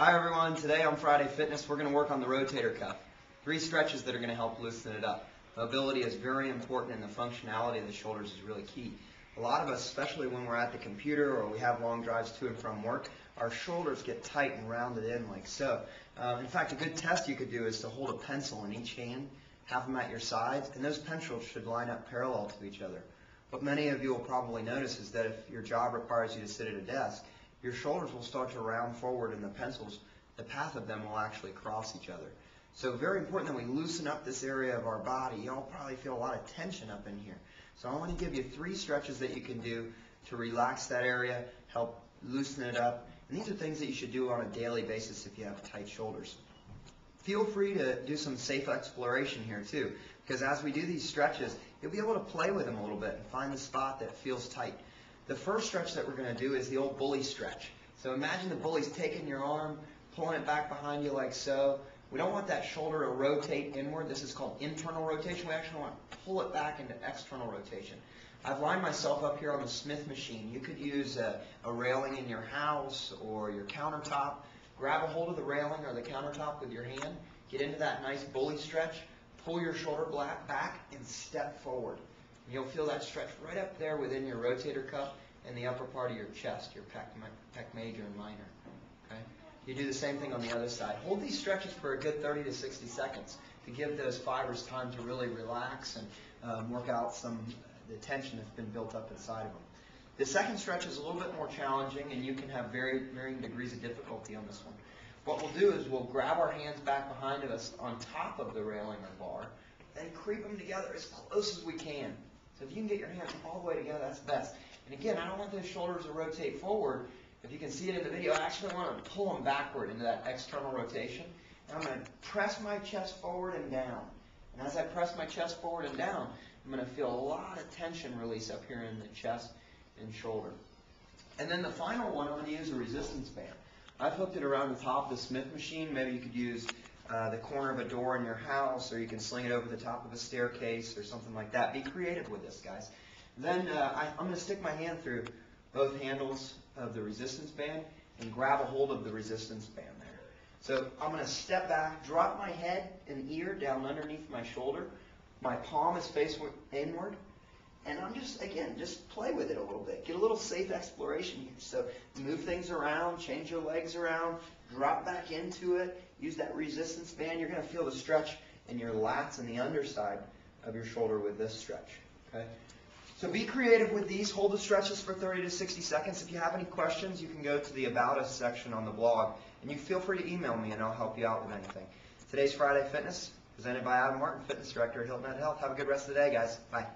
Hi everyone, today on Friday Fitness we're going to work on the rotator cuff. 3 stretches that are going to help loosen it up. Mobility is very important and the functionality of the shoulders is really key. A lot of us, especially when we're at the computer or we have long drives to and from work, our shoulders get tight and rounded in like so. In fact, a good test you could do is to hold a pencil in each hand, have them at your sides, and those pencils should line up parallel to each other. What many of you will probably notice is that if your job requires you to sit at a desk, your shoulders will start to round forward and the pencils, the path of them will actually cross each other. So very important that we loosen up this area of our body. Y'all probably feel a lot of tension up in here. So I want to give you 3 stretches that you can do to relax that area, help loosen it up. And these are things that you should do on a daily basis if you have tight shoulders. Feel free to do some safe exploration here too, because as we do these stretches, you'll be able to play with them a little bit and find the spot that feels tight. The first stretch that we're going to do is the old bully stretch. So imagine the bully's taking your arm, pulling it back behind you like so. We don't want that shoulder to rotate inward. This is called internal rotation. We actually want to pull it back into external rotation. I've lined myself up here on the Smith machine. You could use a railing in your house or your countertop. Grab a hold of the railing or the countertop with your hand. Get into that nice bully stretch. Pull your shoulder back and step forward. And you'll feel that stretch right up there within your rotator cuff and the upper part of your chest, your pec major and minor. Okay? You do the same thing on the other side. Hold these stretches for a good 30 to 60 seconds to give those fibers time to really relax and work out some the tension that's been built up inside of them. The second stretch is a little bit more challenging, and you can have varying degrees of difficulty on this one. What we'll do is we'll grab our hands back behind us on top of the railing or bar, and creep them together as close as we can. So if you can get your hands all the way together, that's best. And again, I don't want those shoulders to rotate forward. If you can see it in the video, I actually want to pull them backward into that external rotation. And I'm going to press my chest forward and down. And as I press my chest forward and down, I'm going to feel a lot of tension release up here in the chest and shoulder. And then the final one, I'm going to use a resistance band. I've hooked it around the top of the Smith machine. Maybe you could use the corner of a door in your house, or you can sling it over the top of a staircase or something like that. Be creative with this, guys. Then I'm going to stick my hand through both handles of the resistance band and grab a hold of the resistance band there. So I'm going to step back, drop my head and ear down underneath my shoulder. My palm is faced inward. And I'm just play with it a little bit. Get a little safe exploration here. So move things around, change your legs around, drop back into it, use that resistance band. You're going to feel the stretch in your lats and the underside of your shoulder with this stretch. Okay? So be creative with these. Hold the stretches for 30 to 60 seconds. If you have any questions, you can go to the About Us section on the blog. And you feel free to email me and I'll help you out with anything. Today's Friday Fitness, presented by Adam Martin, Fitness Director at Hilton Health. Have a good rest of the day, guys. Bye.